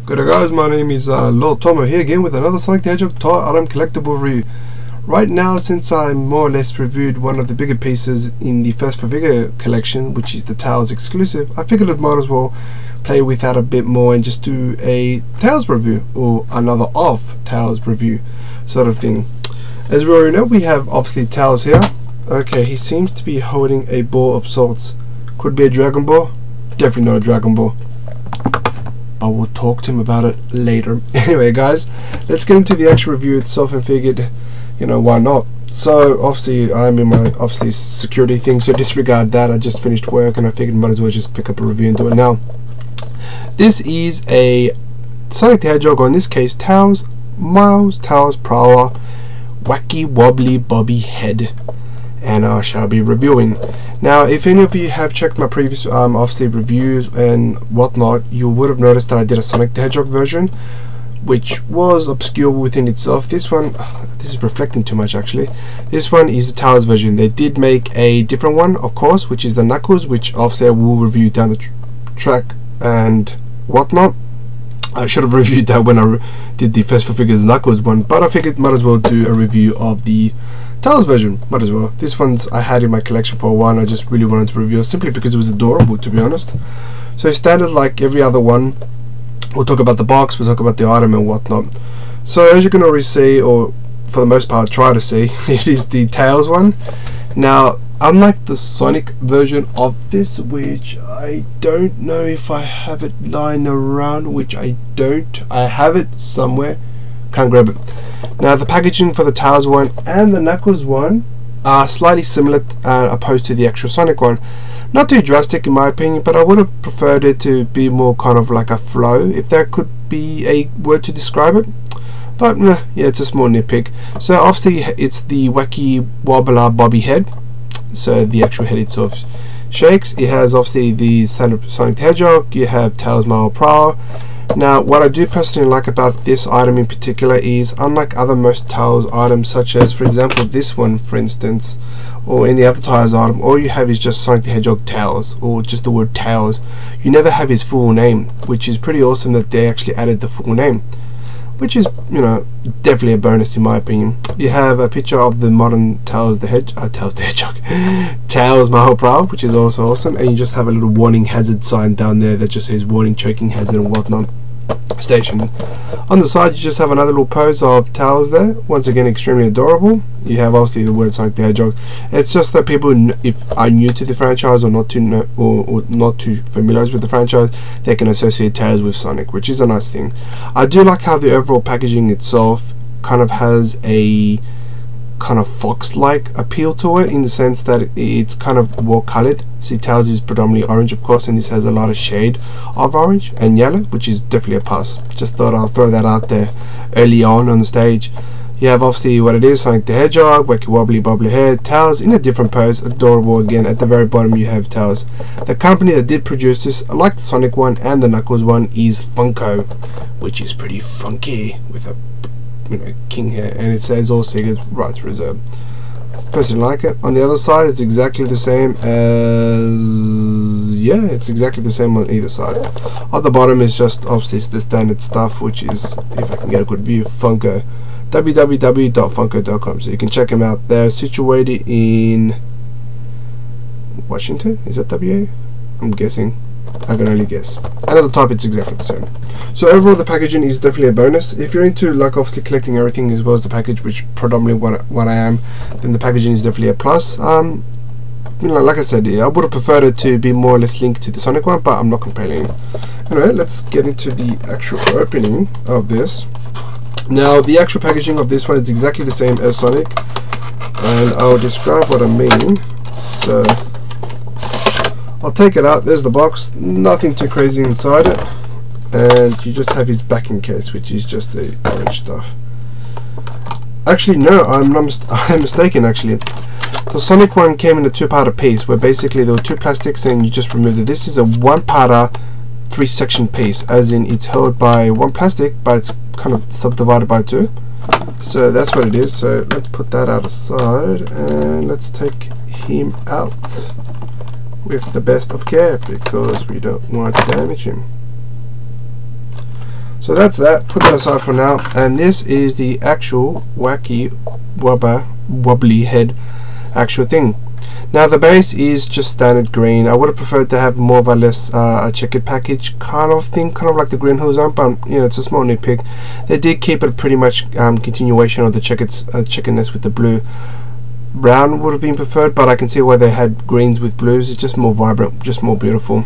Good day guys, my name is Lord Tomo here again with another Sonic the Hedgehog toy item collectible review. Right now, since I more or less reviewed one of the bigger pieces in the First for Vigor collection, which is the Tails exclusive, I figured I might as well play with that a bit more and just do a Tails review or another of Tails review sort of thing. As we already know, we have obviously Tails here. Okay, he seems to be holding a ball of sorts. Could be a Dragon Ball, definitely not a Dragon Ball. I will talk to him about it later. Anyway guys, let's get into the actual review itself, and figured, you know, why not. So obviously I'm in my security thing, so disregard that. I just finished work and I figured might as well just pick up a review and do it now. This is a Sonic the Hedgehog, or in this case Tails, Miles Tails Prower Wacky Wobbly Bobby Head, and I shall be reviewing. Now, if any of you have checked my previous obviously reviews and whatnot, you would have noticed that I did a Sonic the Hedgehog version, which was obscure within itself. This one, this is reflecting too much actually. This one is the Tails version. They did make a different one, of course, which is the Knuckles, which obviously I will review down the track and whatnot. I should have reviewed that when I did the First for Figures Knuckles one, but I figured might as well do a review of the Tails version, might as well. This one's I had in my collection for a while, and I just really wanted to review it simply because it was adorable, to be honest. So standard like every other one, we'll talk about the box, we'll talk about the item and whatnot. So as you can already see, or for the most part try to see, it is the Tails one. Now, unlike the Sonic version of this, which I don't know if I have it lying around, which I don't, I have it somewhere, can't grab it. Now the packaging for the Tails one and the Knuckles one are slightly similar opposed to the actual Sonic one. Not too drastic in my opinion, but I would have preferred it to be more kind of like a flow, if that could be a word to describe it. But yeah, it's a small nitpick. So obviously it's the Wacky Wobbler Bobby Head, so the actual head itself shakes. It has obviously the Sonic the Hedgehog, you have Tails Miles Prower. Now, what I do personally like about this item in particular is, unlike other most Tails items, such as for example this one for instance, or any other Tails item, all you have is just Sonic the Hedgehog Tails, or just the word Tails. You never have his full name, which is pretty awesome that they actually added the full name, which is, you know, definitely a bonus in my opinion. You have a picture of the modern Tails the Hedgehog, Tails Miles Prower, which is also awesome, and you just have a little warning hazard sign down there that just says warning choking hazard and whatnot station. On the side you just have another little pose of Tails there, once again extremely adorable. You have obviously the word Sonic the Hedgehog. It's just that people, if are new to the franchise or not too or not too familiar with the franchise, they can associate Tails with Sonic, which is a nice thing. I do like how the overall packaging itself kind of has a kind of fox-like appeal to it, in the sense that it's kind of well colored. See, Tails is predominantly orange of course, and this has a lot of shade of orange and yellow, which is definitely a plus. Just thought I'll throw that out there early on the stage. You have obviously what it is, Sonic the Hedgehog, Wacky Wobbly Bobby Head, Tails in a different pose, adorable again. At the very bottom you have Tails. The company that did produce this, like the Sonic one and the Knuckles one, is Funko, which is pretty funky, with a, you know, king here, and it says all Sega's rights reserved. Personally like it. On the other side it's exactly the same as, yeah, it's exactly the same on either side. On the bottom is just obviously the standard stuff, which is, if I can get a good view, Funko, www.funko.com, so you can check them out. They're situated in Washington, is that WA? I'm guessing, I can only guess. And at the top it's exactly the same. So overall the packaging is definitely a bonus. If you're into like obviously collecting everything as well as the package, which predominantly what I am, then the packaging is definitely a plus. You know, like I said, I would have preferred it to be more or less linked to the Sonic one, but I'm not complaining. Anyway, let's get into the actual opening of this. Now the actual packaging of this one is exactly the same as Sonic, and I'll describe what I mean. So I'll take it out. There's the box, nothing too crazy inside it, and you just have his backing case, which is just the orange stuff. Actually no, I'm mistaken actually. The Sonic one came in a two-parter piece, where basically there were two plastics and you just removed it. This is a one-parter, three-section piece, as in it's held by one plastic, but it's kind of subdivided by two. So that's what it is. So let's put that out aside and let's take him out with the best of care, because we don't want to damage him. So that's that. Put that aside for now. And this is the actual wacky wobbly head actual thing. Now the base is just standard green. I would have preferred to have more of a less a checkered package kind of thing, kind of like the Green Hill Zone, but you know, it's a small nitpick. They did keep it pretty much continuation of the checkeredness with the blue. Brown would have been preferred, but I can see why they had greens with blues. It's just more vibrant, just more beautiful.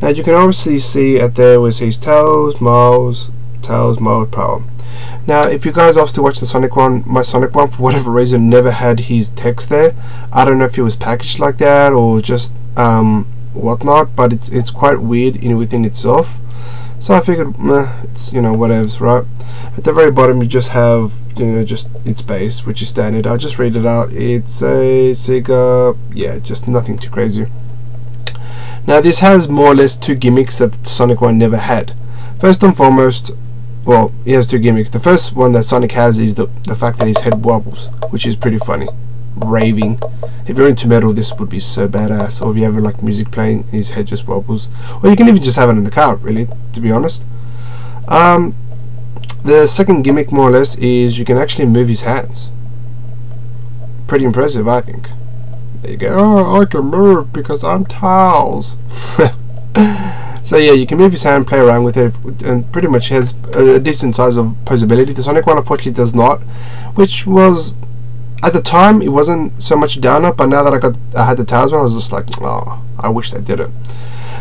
Now you can obviously see at there was his Tails, Miles, Prowl. Now if you guys obviously watch the Sonic one, my Sonic one for whatever reason never had his text there. I don't know if it was packaged like that or just whatnot, but it's quite weird within itself. So I figured it's, you know, whatevs, right? At the very bottom you just have, you know, just its base, which is standard. I'll just read it out. It's a Sega, yeah, just nothing too crazy. Now this has more or less two gimmicks that the Sonic one never had. First and foremost, well, he has two gimmicks. The first one that Sonic has is the fact that his head wobbles, which is pretty funny. Raving. If you're into metal, this would be so badass. Or if you have like music playing, his head just wobbles. Or you can even just have it in the car, really, to be honest. The second gimmick, more or less, is you can actually move his hands. Pretty impressive, I think. There you go. Oh, I can move because I'm Tails. So yeah, you can move his hand, play around with it, and pretty much has a decent size of posability. The Sonic one unfortunately does not, which was, at the time, it wasn't so much a downer, but now that I had the Tails one, I was just like, oh, I wish they did it.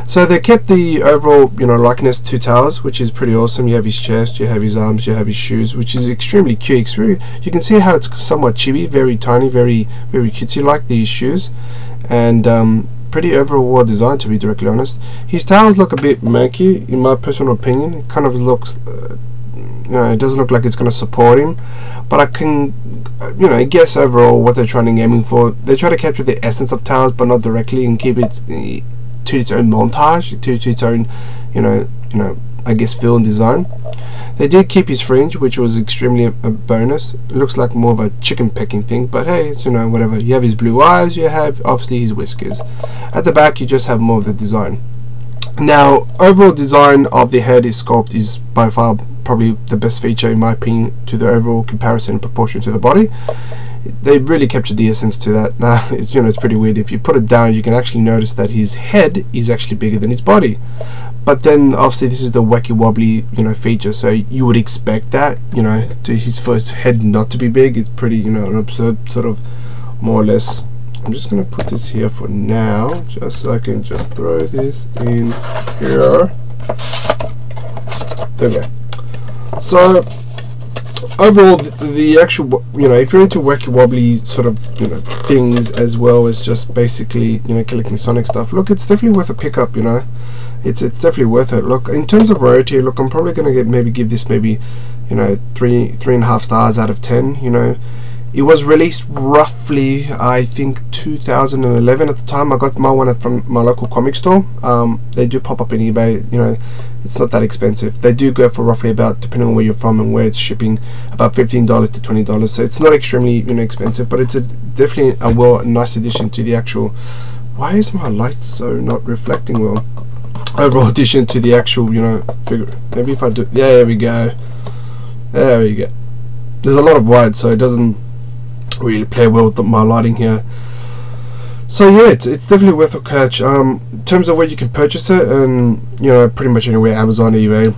So they kept the overall, you know, likeness to Tails, which is pretty awesome. You have his chest, you have his arms, you have his shoes, which is extremely cute. You can see how it's somewhat chibi, very tiny, very cutesy like these shoes, and pretty overall well designed, to be directly honest. His tails look a bit murky in my personal opinion. It kind of looks, you know, it doesn't look like it's going to support him, but I can, you know, guess overall what they're trying to aiming for. They try to capture the essence of Tails, but not directly, and keep it to its own montage, to its own, you know, I guess feel and design. They did keep his fringe, which was extremely a bonus. It looks like more of a chicken pecking thing, but hey, it's, you know, whatever. You have his blue eyes, you have obviously his whiskers. At the back you just have more of the design. Now overall design of the head, his sculpt is by far probably the best feature in my opinion to the overall comparison and proportion to the body. They really captured the essence to that. Now it's, you know, it's pretty weird. If you put it down, you can actually notice that his head is actually bigger than his body. But then obviously this is the wacky wobbly, you know, feature, so you would expect that, you know, to his first head not to be big. It's pretty, you know, an absurd sort of, more or less. I'm just gonna put this here for now, just so I can just throw this in here. There we go. So overall, the actual, you know, if you're into wacky wobbly sort of, you know, things as well as just basically, you know, collecting Sonic stuff, look, it's definitely worth a pickup, you know. It's definitely worth it. Look, in terms of rarity, look, I'm probably gonna give this maybe, you know, 3.5 stars out of 10. You know, it was released roughly, I think, 2011 at the time. I got my one from my local comic store. They do pop up in eBay. You know, it's not that expensive. They do go for roughly about, depending on where you're from and where it's shipping, about $15 to $20. So it's not extremely, you know, expensive, but it's definitely a nice addition to the actual. Why is my light so not reflecting well? Overall addition to the actual, you know, figure. Maybe if I do, yeah, there we go. There we go. There's a lot of white, so it doesn't really play well with my lighting here. So yeah, it's definitely worth a catch. In terms of where you can purchase it, and you know, pretty much anywhere, Amazon, eBay,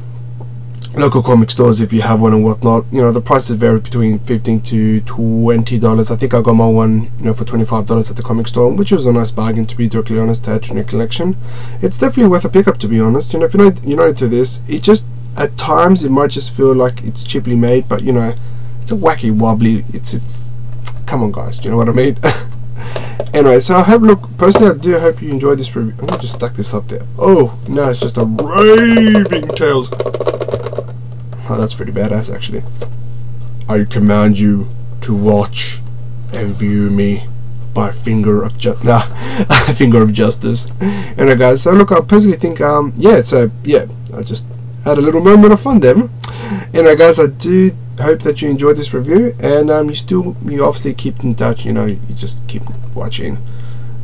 local comic stores if you have one and whatnot. You know, the prices vary between $15 to $20. I think I got my one, you know, for $25 at the comic store, which was a nice bargain, to be directly honest, to add to your collection. It's definitely worth a pickup, to be honest. You know, if you're not into this, it just, at times it might just feel like it's cheaply made, but you know, it's a wacky wobbly, it's come on guys, do you know what I mean? Anyway, so I hope, look, personally I do hope you enjoyed this review. I'm gonna just stack this up there. Oh no, it's just a raving Tails. Oh, that's pretty badass actually. I command you to watch and view me by finger of finger of justice. Anyway guys, so look, I personally think yeah, so yeah, I just had a little moment of fun there. Anyway guys, I do hope that you enjoyed this review, and you obviously keep in touch, you know, you just keep watching,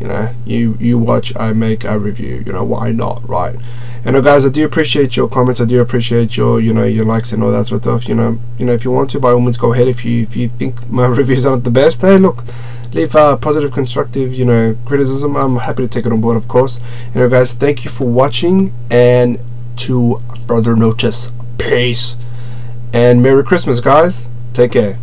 You know, you watch, I make, I review. You know, why not, right? And guys, I do appreciate your comments. I do appreciate your, you know, your likes and all that sort of stuff. You know, if you want to, by all means, go ahead. If you think my reviews aren't the best, hey, look, leave positive, constructive, you know, criticism. I'm happy to take it on board, of course. You know, guys, thank you for watching, and to further notice, peace and Merry Christmas, guys. Take care.